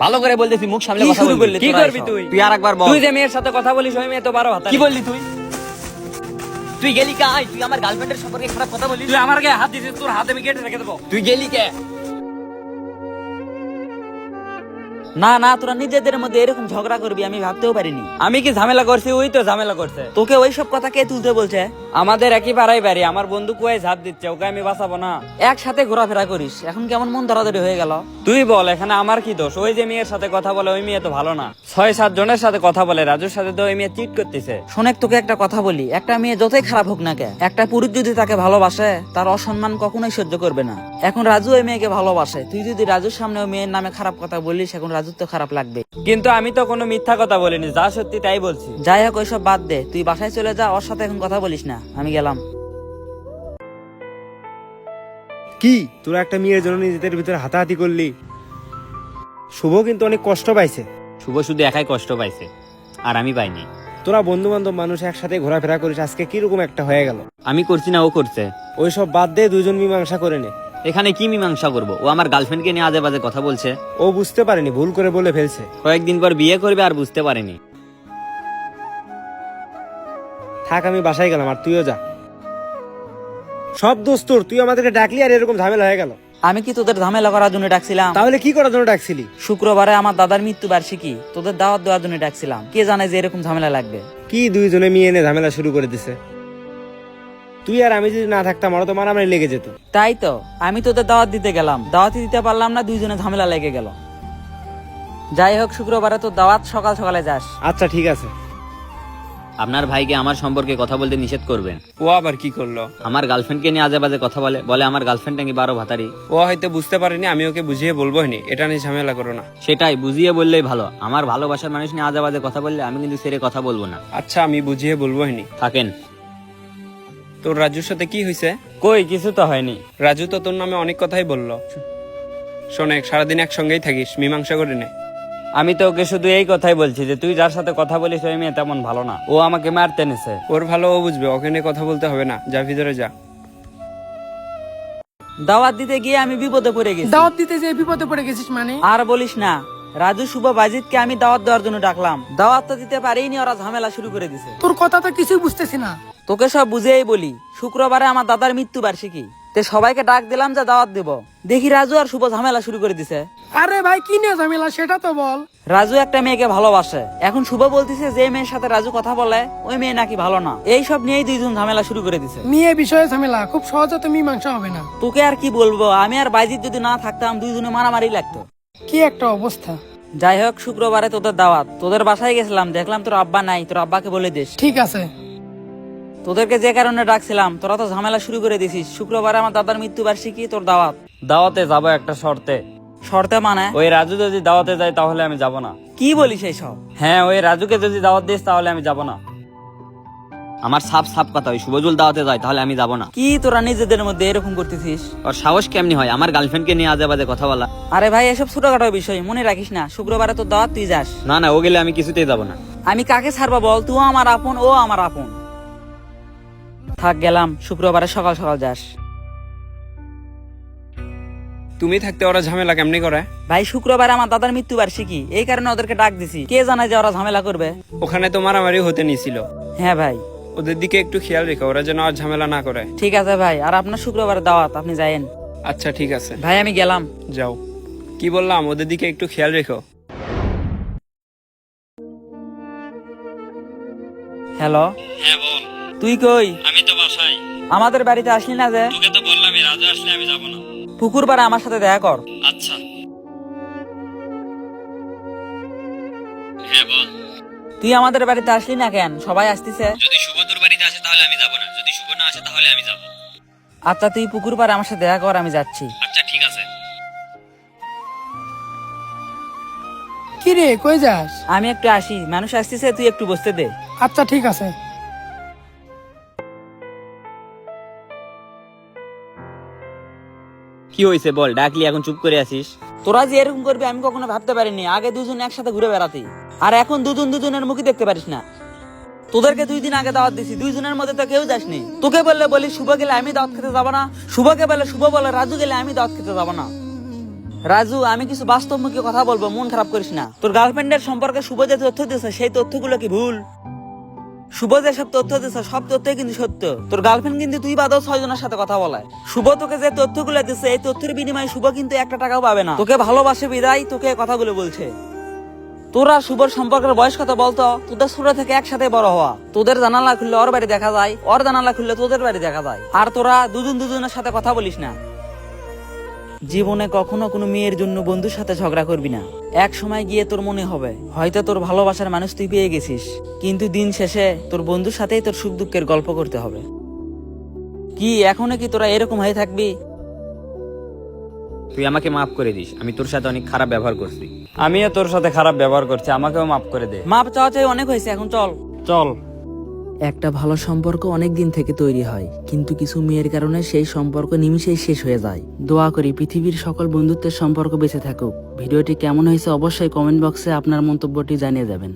ভালো করে বলতেছি, মুখ সামলে কি কথা শুরু বলবি। করলি? কি তোরা করবি এসব? তুই? তুই আরেকবার বল। তুই যে মেয়ের সাথে কথা বলিস ওই মেয়ে তো 12 ভাতা। কি বললি তুই? তুই গেলি কাই? তুই আমার গার্লফ্রেন্ডের সম্পর্কে খারাপ কথা বলিস? তুই আমার গায়ে হাত দিছিস, তোর হাতে আমি কেটে রেখে দেবো। তুই গেলি কে? না না, তোরা নিজেদের মধ্যে এরকম ঝগড়া করবি আমি ভাবতেও পারিনি। আমি কি ঝামেলা করছি? ওই তো ঝামেলা করছে। তোকে ওইসব কথা কে তুলতে বলছে? আমাদের একই পাড়াই বাড়ি, আমার বন্ধু কুয়ায় ঝাঁপ দিচ্ছে, ওকে আমি বাঁচাবো না? একসাথে ঘোরাফেরা করিস, এখন কেমন মন ধরাধরি হয়ে গেল? তুই বল, এখানে আমার কি দোষ? ওই যে মেয়ের সাথে কথা বলে ওই মেয়ে তো ভালো না, 6-7 জনের সাথে কথা বলে, রাজুর সাথে তো ওই মেয়ে চিট করতেছে। শোনেক, তোকে একটা কথা বলি, একটা মেয়ে যতই খারাপ হোক না কে, একটা পুরুষ যদি তাকে ভালোবাসে তার অসম্মান কখনোই সহ্য করবে না। এখন রাজু ওই মেয়েকে ভালোবাসে, তুই যদি রাজুর সামনে ওই মেয়ের নামে খারাপ কথা বলিস, এখন রাজুর তো খারাপ লাগবে। কিন্তু আমি তো কোনো মিথ্যা কথা বলিনি, যা সত্যি তাই বলছি। যাই হোক, ওইসব বাদ দে, তুই বাসায় চলে যা, ওর সাথে এখন কথা বলিস না, আমি গেলাম। কি তোরা একটা মেয়ের জন্য নিজেদের ভিতরে হাতাহাতি করলি? শুভ কিন্তু অনেক কষ্ট পাইছে। শুভ শুধু একাই কষ্ট পাইছে, আর আমি পাইনি। তোরা বন্ধু বান্ধব মানুষ একসাথে ঘোরাফেরা করিস, আজকে কিরকম একটা হয়ে গেল। আমি করছি না, ও করছে। ওইসব বাদ দিয়ে দুজন মীমাংসা করে নে। এখানে কি মীমাংসা করবো? ও আমার গার্লফ্রেন্ডকে নিয়ে আজে বাজে কথা বলছে। ও বুঝতে পারেনি, ভুল করে বলে ফেলছে। কয়েকদিন পর বিয়ে করবে আর বুঝতে পারেনি। থাক, আমি বাসায় গেলাম, আর তুইও যা। সব দোষ তোর, তুই আমাদেরকে ডাকলি আর এরকম ঝামেলা হয়ে গেল। আমি কি তোদের ঝামেলা করার জন্য ডাকছিলাম? তাহলে কি করার জন্য ডাকছিলি? শুক্রবারে আমার দাদার মৃত্যুবার্ষিকী, তোদের দাওয়াত দেওয়ার জন্য ডাকছিলাম। কে জানে যে এরকম ঝামেলা লাগবে। কি দুইজনে মেয়ে এনে ঝামেলা শুরু করে দিছে। তুই আর আমি যদি না থাকতাম আরো তো মারামারি লেগে যেত। তাই তো, আমি তোদের দাওয়াত দিতে গেলাম, দাওয়াতই দিতে পারলাম না, দুইজনে ঝামেলা লেগে গেল। যাই হোক, শুক্রবারে তো দাওয়াত, সকাল সকালে যাস। আচ্ছা ঠিক আছে। আপনার ভাইকে আমার সম্পর্কে কথা বলতে নিষেধ করবেন। ও আবার কি করলো? আমার গার্লফ্রেন্ডকে নিয়ে আজে বাজে কথা বলে, বলে আমার গার্লফ্রেন্ড নাকি 12 ভাতারি। ও হয়তো বুঝতে পারেনি, আমি ওকে বুঝিয়ে বলবো নি, এটা নিয়ে ঝামেলা করো না। সেটাই, বুঝিয়ে বললেই ভালো। আমার ভালোবাসার মানুষ নিয়ে আজে বাজে কথা বললে আমি কিন্তু ছেড়ে কথা বলবো না। আচ্ছা, আমি বুঝিয়ে বলবো নি। থাকেন। তোর রাজুর সাথে কি হয়েছে? কই কিছু তো হয়নি। রাজু তো তোর নামে অনেক কথাই বললো। শোনেক, সারাদিন একসঙ্গেই থাকিস, মীমাংসা করে নে। আমি তো ওকে শুধু এই কথাই বলছি যে তুই যার সাথে কথা বলিস ওই মেয়ে তেমন ভালো না, ও আমাকে মারতে নেছে। ওর ভালো ও বুঝবে, ওকে নিয়ে কথা বলতে হবে না, যা ভিতরে যা। দাওয়াত দিতে গিয়ে আমি বিপদে পড়ে গেছি। দাওয়াত দিতে যে বিপদে পড়ে গেছিস মানে? আর বলিস না, রাজু, শুভ, বাজিতকে আমি দাওয়াত দেওয়ার জন্য ডাকলাম, দাওয়াত তো দিতে পারিনি, ওরা ঝামেলা শুরু করে দিছে। তোর কথা তো কিছুই বুঝতেছি না। তোকে সব বুঝেই বলি, শুক্রবারে আমার দাদার মৃত্যুবার্ষিকী, তে সবাইকে ডাক দিলাম যে দাওয়াত দিব, দেখি রাজু আর শুভ ঝামেলা শুরু করে দিছে। আরে ভাই, কি নিয়ে ঝামেলা সেটা তো বল। রাজু একটা মেয়েকে ভালোবাসে, এখন শুভ বলতিছে যে মেয়ের সাথে রাজু কথা বলে ওই মেয়ে নাকি ভালো না। এই সব নিয়েই দুইজন ঝামেলা শুরু করে দিছে। মেয়ে বিষয়ে ঝামেলা খুব সহজে তো মীমাংসা হবে না। তোকে আর কি বলবো, আমি আর বাইজিৎ যদি না থাকতাম দুইজনে মারামারি লাগতো। কি একটা অবস্থা। যাই হোক, শুক্রবারে তোদের দাওয়াত, তোদের বাসায় গেছিলাম, দেখলাম তোর আব্বা নাই, তোর আব্বাকে বলে দিস। ঠিক আছে। তোদেরকে যে কারণে ডাকছিলাম, তোরা তো ঝামেলা শুরু করে দিছিস। শুক্রবারে আমার দাদার মৃত্যুবার্ষিকী, তোর দাওয়াত। দাওয়াতে যাবো একটা শর্তে। শর্তে মানে? ওই রাজু যদি দাওয়াতে যায় তাহলে আমি যাব না। কি বলিস এইসব? হ্যাঁ, ওই রাজুকে যদি দাওয়াত দিস তাহলে আমি যাব না। আমার সাপ সাপ কথা, ওই শুভজুল দাওয়াতে যায় তাহলে আমি যাব না। কি তোরা নিজেদের মধ্যে এরকম করতেছিস? ওর সাহস কেমনি হয় আমার গার্লফ্রেন্ডকে নিয়ে আজে বাজে কথা বলা? আরে ভাই, এসব ছোটখাটো বিষয় মনে রাখিস না, শুক্রবারে তোর দাওয়াত, তুই যাস। না না, ও গেলে আমি কিছুতেই যাব না। আমি কাকে ছাড়বা বল? তুই আমার আপন, ও আমার আপন। থাক, গেলাম, শুক্রবারে সকাল সকাল যাস। তুমি থাকতে ওরা ঝামেলা কেমনি করে? ভাই, শুক্রবারে আমার দাদার মৃত্যুবার্ষিকী, এই কারণে ওদেরকে ডাক দিছি, কে জানায় যে ওরা ঝামেলা করবে। ওখানে তো মারামারি হতে নিছিল। হ্যাঁ ভাই। ওদের দিকে একটু খেয়াল রেখো, ওরা যেন আর ঝামেলা না করে। ঠিক আছে ভাই, আর আপনার শুক্রবারে দাওয়াত, আপনি যায়েন। আচ্ছা ঠিক আছে ভাই, আমি গেলাম। যাও। কি বললাম, ওদের দিকে একটু খেয়াল রেখো। হ্যালো। হ্যাঁ বল। তুই কই? আমি তো বাসায়। আমাদের বাড়িতে আসলি না যে? তোকে তো বললাম রাজু আসলে আমি যাব না। পুকুর পাড়ে আমার সাথে দেখা কর। আচ্ছা। হ্যাঁ বল। তুই আমাদের বাড়িতে আসলি না কেন? সবাই আসতিছে। যদি শুভ তোর বাড়িতে আসে তাহলে আমি যাব না, যদি শুভ না আসে তাহলে আমি যাব। আচ্ছা, তুই পুকুর পাড়ে আমার সাথে দেখা কর, আমি যাচ্ছি। আচ্ছা ঠিক আছে। কি রে, কই যাস? আমি একটু আসি, মানুষ আসতেছে, তুই একটু বসতে দে। আচ্ছা ঠিক আছে। কি হয়েছে বল, ডাকলি এখন চুপ করে আছিস? তোরা যে এরকম করবি আমি কখনো ভাবতে পারিনি। আগে দুজন একসাথে ঘুরে বেড়াতি, আর এখন দুজন দুজনের মুখই দেখতে পারিস না। তোদেরকে 2 দিন আগে দাওয়াত দিছি, দুইজনের মধ্যে তো কেউ যাসনি। তোকে বললে বলি শুভ গেলে আমি দাওয়াত খেতে যাবো না, শুভকে বলে শুভ বলে রাজু গেলে আমি দাওয়াত খেতে যাবো না। রাজু, আমি কিছু বাস্তবমুখী কথা বলবো, মন খারাপ করিস না। তোর গার্লফ্রেন্ডের সম্পর্কে শুভ যে তথ্য দিয়েছে সেই তথ্যগুলো কি ভুল? শুভ যে সব তথ্য দিচ্ছে সব তথ্যই কিন্তু সত্য। তোর গার্লফ্রেন্ড কিন্তু তুই বাদেও 6 জনের সাথে কথা বলায়। শুভ তোকে যে তথ্যগুলো দিচ্ছে এই তথ্যের বিনিময়ে শুভ কিন্তু 1 টাকাও পাবে না। তোকে ভালোবাসে বিদায় তোকে এই কথাগুলো বলছে। তোরা শুভর সম্পর্কের বয়স কত বলতো? তোদের ছোট থেকে একসাথে বড় হওয়া। তোদের জানালা খুললে ওর বাড়ি দেখা যায়, ওর জানালা খুললে তোদের বাড়ি দেখা যায়। আর তোরা দুজনের সাথে কথা বলিস না। জীবনে কখনো কোনো মেয়ের জন্য বন্ধুর সাথে ঝগড়া করবি না। এক সময় গিয়ে তোর মনে হবে হয়তো তোর ভালোবাসার মানুষ তুই পেয়ে গেছিস, কিন্তু দিন শেষে তোর বন্ধুর সাথেই তোর সুখ দুঃখের গল্প করতে হবে। কি এখনো কি তোরা এরকম হয়ে থাকবি? তুই আমাকে মাফ করে দিস, আমি তোর সাথে অনেক খারাপ ব্যবহার করছি। আমিও তোর সাথে খারাপ ব্যবহার করছি, আমাকেও মাফ করে দে। মাপ চাওয়া চাই অনেক হয়েছে, এখন চল। চল। একটা ভালো সম্পর্ক অনেক দিন থেকে তৈরি হয়, কিন্তু কিছু মেয়ের কারণে সেই সম্পর্ক নিমিষেই শেষ হয়ে যায়। দোয়া করি পৃথিবীর সকল বন্ধুত্বের সম্পর্ক বেঁচে থাকুক। ভিডিওটি কেমন হয়েছে অবশ্যই কমেন্ট বক্সে আপনার মন্তব্যটি জানিয়ে যাবেন।